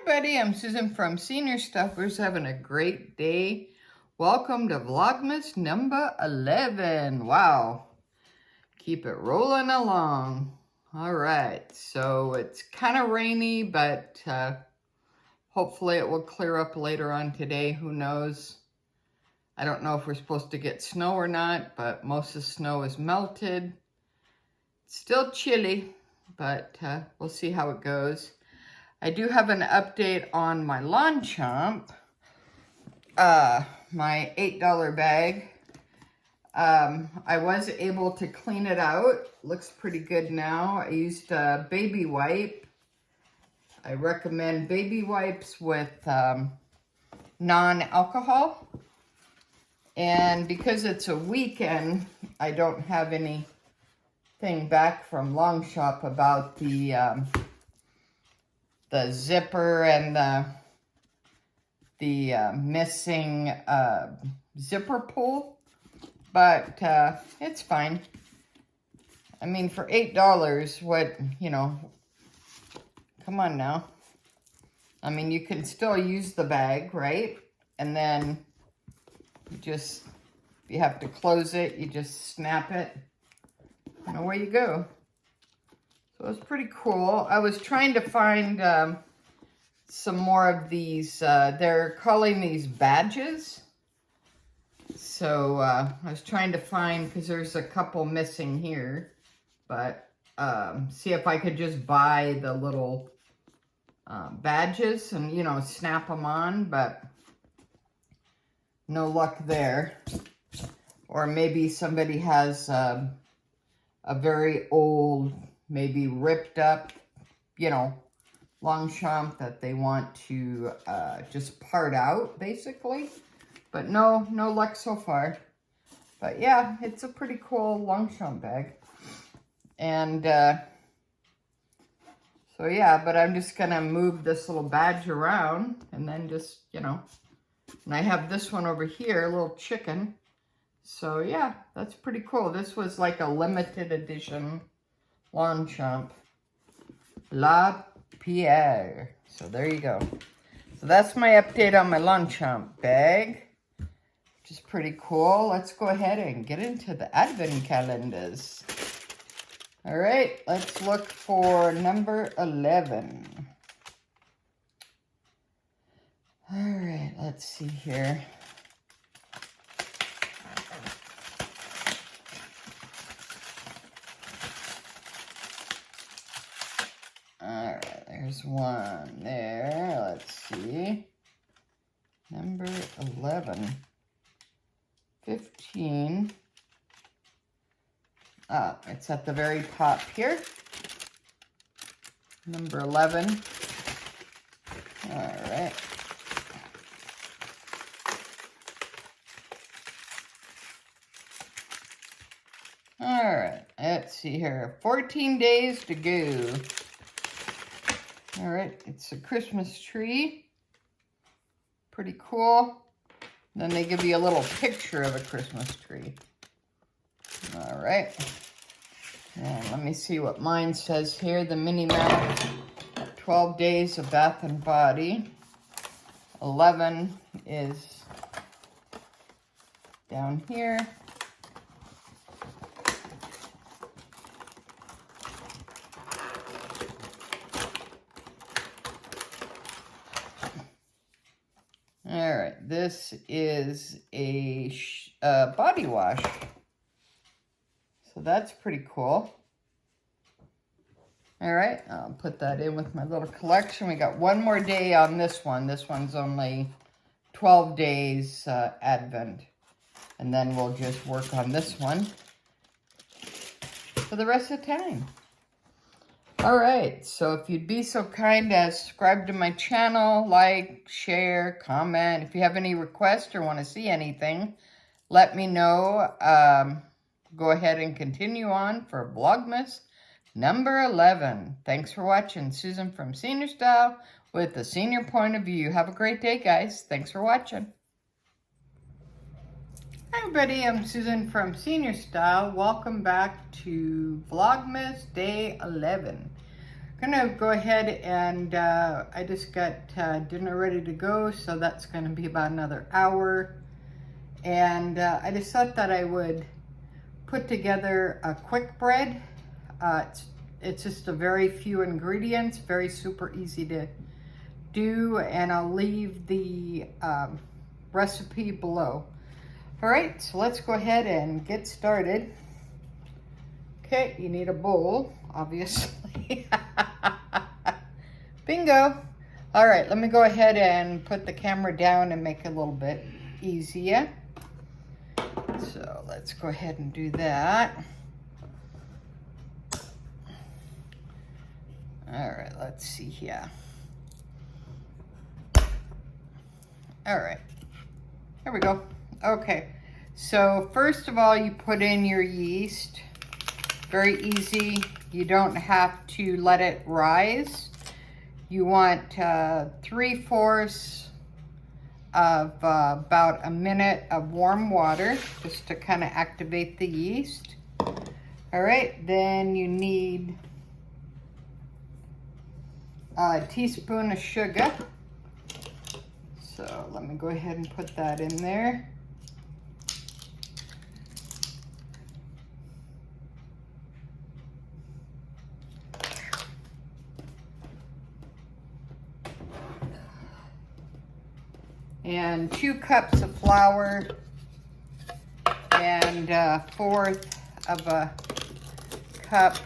everybody, I'm Susan from Senior Stuffers, having a great day. Welcome to Vlogmas number 11. Wow, keep it rolling along. All right, so it's kind of rainy, but hopefully it will clear up later on today. Who knows? I don't know if we're supposed to get snow or not, but most of the snow is melted. It's still chilly, but we'll see how it goes. I do have an update on my LongChamp, my $8 bag. I was able to clean it out. Looks pretty good now. I used a baby wipe. I recommend baby wipes with non-alcohol. And because it's a weekend, I don't have anything back from LongChamp about the zipper and the missing zipper pull, but it's fine. I mean, for $8, what, you know, come on now. I mean, you can still use the bag, right? And then you just, if you have to close it, you just snap it, and away you go. So it was pretty cool. I was trying to find some more of these, they're calling these badges. So I was trying to find, because there's a couple missing here, but see if I could just buy the little badges and, you know, snap them on, but no luck there. Or maybe somebody has a very old, maybe ripped up, you know, LongChamp that they want to just part out, basically. But no luck so far. But yeah, it's a pretty cool LongChamp bag. And so yeah, but I'm just gonna move this little badge around and then just, you know, and I have this one over here, a little chicken. So yeah, that's pretty cool. This was like a limited edition LongChamp La Pierre. So there you go. So that's my update on my LongChamp bag, which is pretty cool. Let's go ahead and get into the advent calendars. All right, let's look for number 11. All right, let's see here. Alright, there's one there. Let's see. Number 11. 15. It's at the very top here. Number 11. Alright. Alright, let's see here. 14 days to go. All right, it's a Christmas tree. Pretty cool. Then they give you a little picture of a Christmas tree. All right. And let me see what mine says here. The Minnie Mouse, 12 days of Bath and Body. 11 is down here. All right, this is a body wash. So that's pretty cool. All right, I'll put that in with my little collection. We got one more day on this one. This one's only 12 days Advent. And then we'll just work on this one for the rest of the time. All right, so if you'd be so kind as subscribe to my channel, like, share, comment. If you have any requests or want to see anything, let me know. Go ahead and continue on for Vlogmas number 11. Thanks for watching. Susan from Senior Style with the senior point of view. Have a great day, guys. Thanks for watching. Hi everybody, I'm Susan from Senior Style. Welcome back to Vlogmas Day 11. gonna go ahead and I just got dinner ready to go, so that's gonna be about another hour. And I just thought that I would put together a quick bread. It's just a very few ingredients, very super easy to do, and I'll leave the recipe below. All right, so let's go ahead and get started. Okay, you need a bowl, obviously. Bingo. All right, let me go ahead and put the camera down and make it a little bit easier. So let's go ahead and do that. All right, let's see here. All right, here we go. Okay, so first of all, you put in your yeast. Very easy. You don't have to let it rise. You want 3/4 of about a minute of warm water just to kind of activate the yeast. All right, then you need a teaspoon of sugar. So let me go ahead and put that in there. And 2 cups of flour and 1/4 of a cup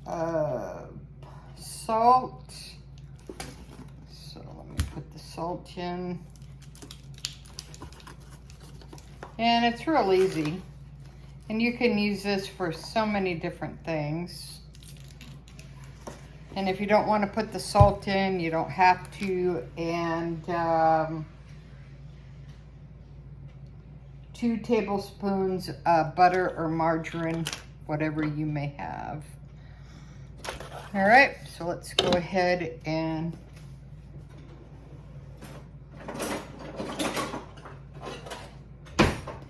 of salt. So let me put the salt in. And it's real easy. And you can use this for so many different things. And if you don't want to put the salt in, you don't have to. And 2 tablespoons of butter or margarine, whatever you may have. All right, so let's go ahead and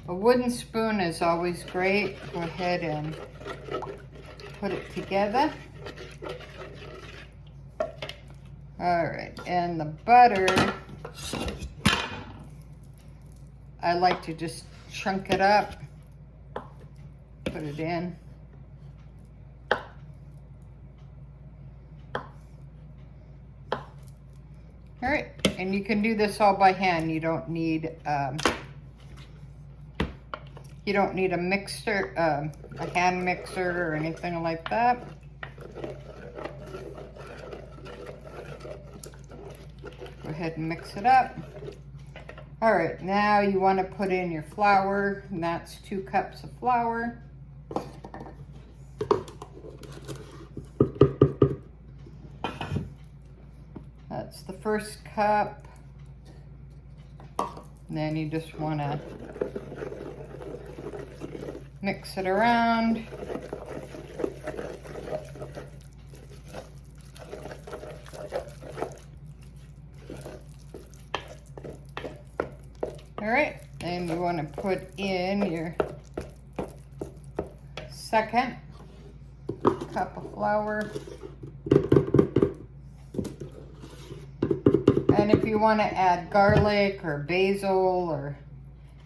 a wooden spoon is always great. Go ahead and put it together. All right, and the butter, I like to just chunk it up, put it in. All right, and you can do this all by hand. You don't need a mixer, a hand mixer or anything like that. Go ahead and mix it up. All right, now you want to put in your flour, and that's 2 cups of flour. That's the first cup. And then you just want to mix it around. All right, and you want to put in your second cup of flour. And if you want to add garlic or basil or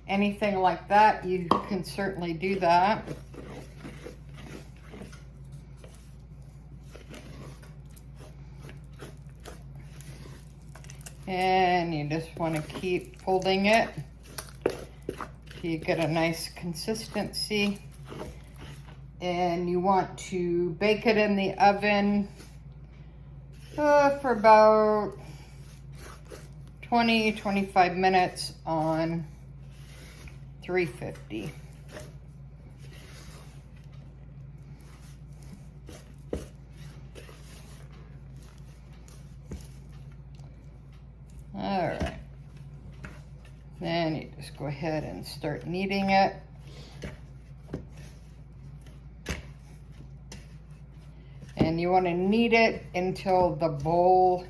anything like that, you can certainly do that. And you just want to keep folding it till you get a nice consistency. And you want to bake it in the oven for about 20-25 minutes on 350. All right. Then you just go ahead and start kneading it. And you want to knead it until the bowl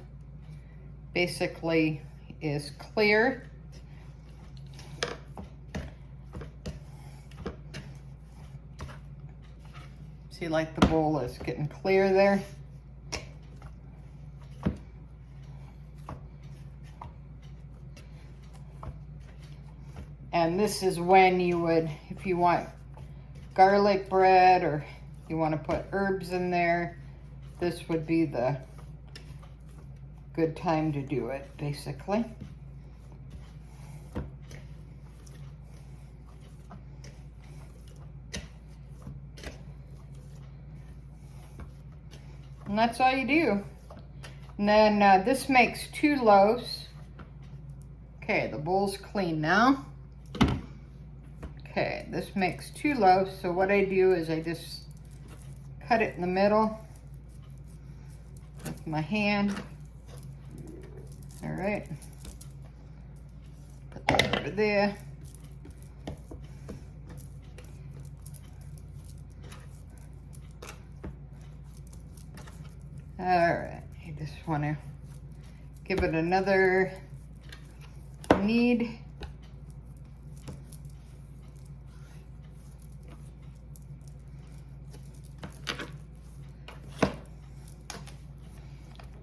basically is clear. See, like the bowl is getting clear there. And this is when you would, if you want garlic bread or you want to put herbs in there, this would be the good time to do it, basically. And that's all you do. And then this makes 2 loaves. Okay, the bowl's clean now. Okay, this makes 2 loaves. So what I do is I just cut it in the middle with my hand. All right. Put that over there. All right, you just want to give it another knead.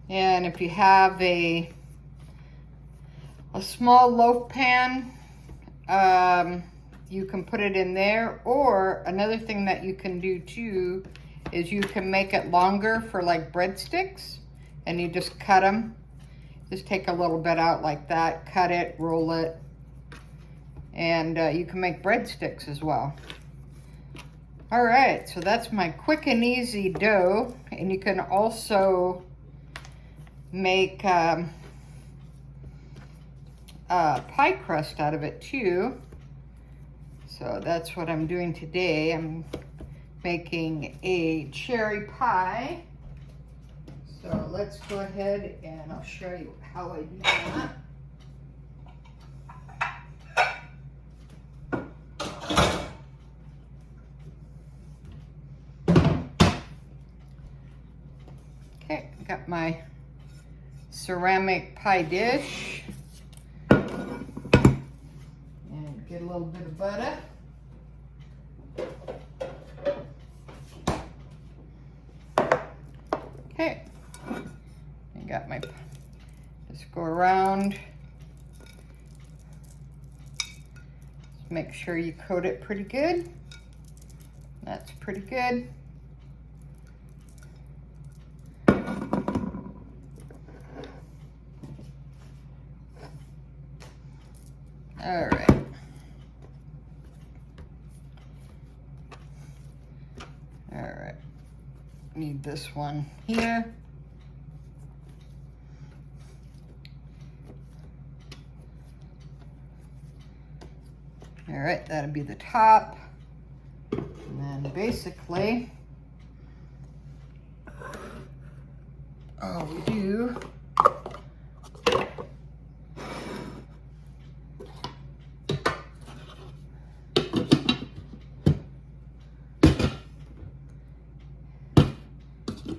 And if you have a small loaf pan, you can put it in there. Or another thing that you can do too is you can make it longer for like breadsticks, and you just cut them. Just take a little bit out like that, cut it, roll it, and you can make breadsticks as well. All right, so that's my quick and easy dough. And you can also make pie crust out of it too. So that's what I'm doing today. I'm making a cherry pie. So let's go ahead and I'll show you how I do that. Okay, got my ceramic pie dish. And get a little bit of butter. Okay, I got my, just go around. Just make sure you coat it pretty good. That's pretty good. All right. All right. Need this one here. All right, that'll be the top. And then basically, all we do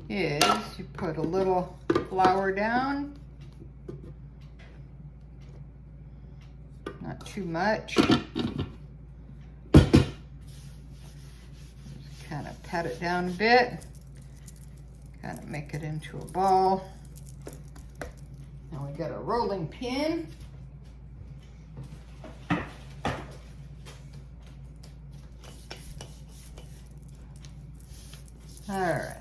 is you put a little flour down, not too much. Just kind of pat it down a bit, kind of make it into a ball. Now we got a rolling pin. All right.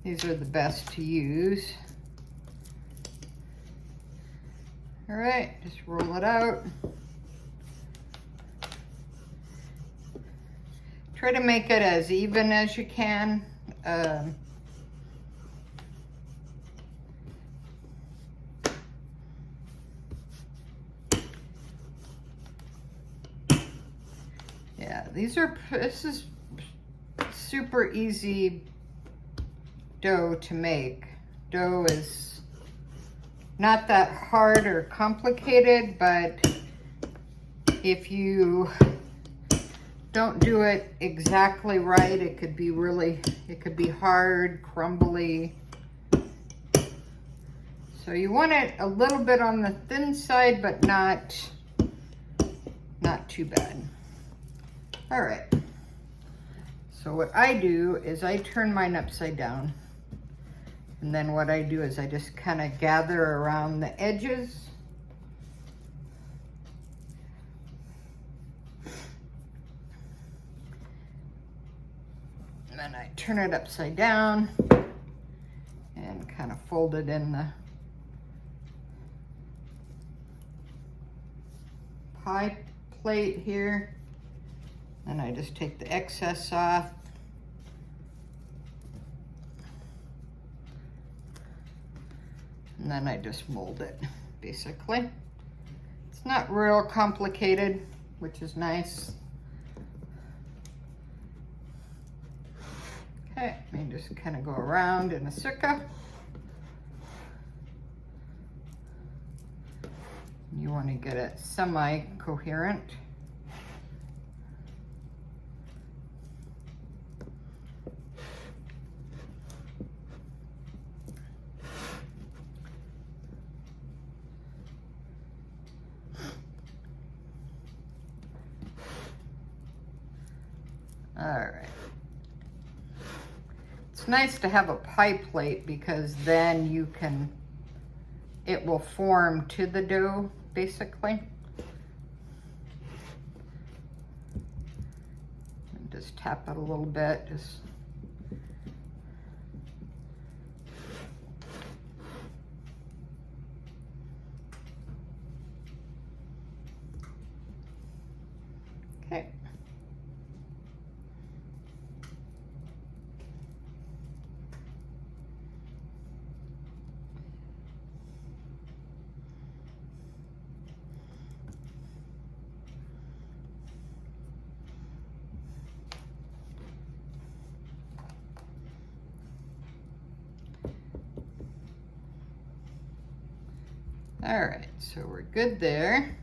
These are the best to use. All right, just roll it out. Try to make it as even as you can. Yeah, this is super easy dough to make. Dough is not that hard or complicated, but if you don't do it exactly right, it could be hard, crumbly. So you want it a little bit on the thin side, but not too bad. All right. So So what I do is I turn mine upside down. And then what I do is I just kind of gather around the edges. And then I turn it upside down and kind of fold it in the pie plate here. And I just take the excess off. And then I just mold it, basically. It's not real complicated, which is nice. Okay, let me just kind of go around in a circle. You want to get it semi-coherent. All right. It's nice to have a pie plate because then you can, it will form to the dough, basically. And just tap it a little bit, just. Okay. All right, so we're good there.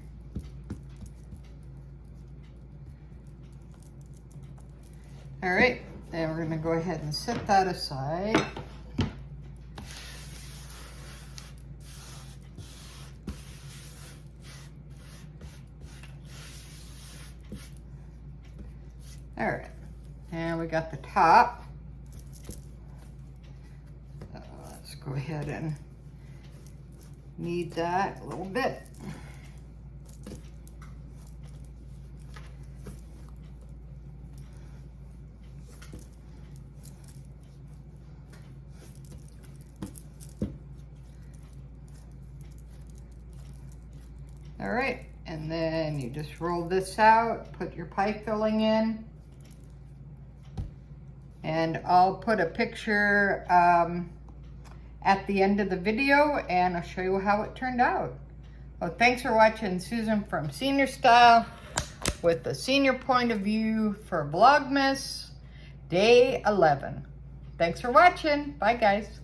All right, then we're gonna go ahead and set that aside. All right, and we got the top. Let's go ahead and knead that a little bit. All right, and then you just roll this out, put your pie filling in, and I'll put a picture at the end of the video and I'll show you how it turned out. Well, thanks for watching Susan from Srstyle with the senior point of view for Vlogmas Day 11. Thanks for watching. Bye, guys.